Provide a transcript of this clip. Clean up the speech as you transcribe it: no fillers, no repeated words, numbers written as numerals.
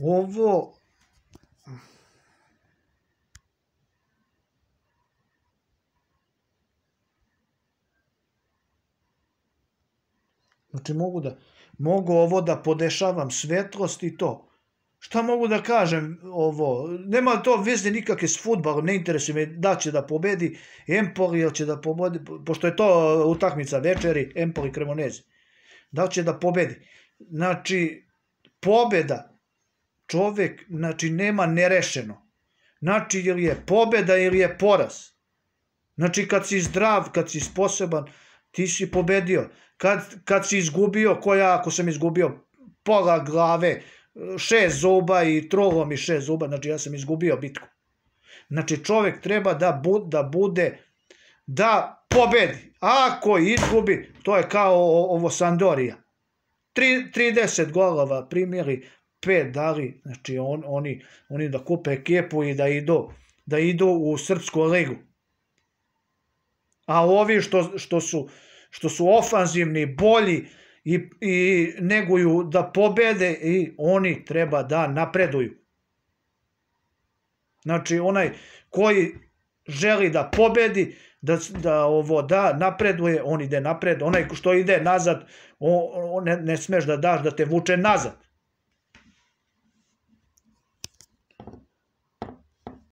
Ovo, znači mogu ovo da podešavam svetlost i to. Šta mogu da kažem ovo? Nema to veze nikakve s fudbalom, ne interesuje me da će da pobedi Empoli ili će da pobedi, pošto je to utakmica večeri, Empoli Cremonese. Da li će da pobedi? Znači, pobeda, čovek, znači, nema nerešeno. Znači, ili je pobeda ili je poraz. Znači, kad si zdrav, kad si sposoban, ti si pobedio. Kad si izgubio, ako sam izgubio pola glave, 6 zuba i trolom i 6 zuba, znači ja sam izgubio bitku. Znači, čovek treba da bude, da pobedi. Ako izgubi, to je kao ovo Sampdoria. 30 golova primili, 5 dali, znači oni da kupe ekipu i da idu u Srpsku ligu. A ovi što su ofanzivni, bolji i neguju da pobede, i oni treba da napreduju. Znači, onaj koji želi da pobedi, da napreduje, on ide napred. Onaj što ide nazad, ne smeš da daš da te vuče nazad.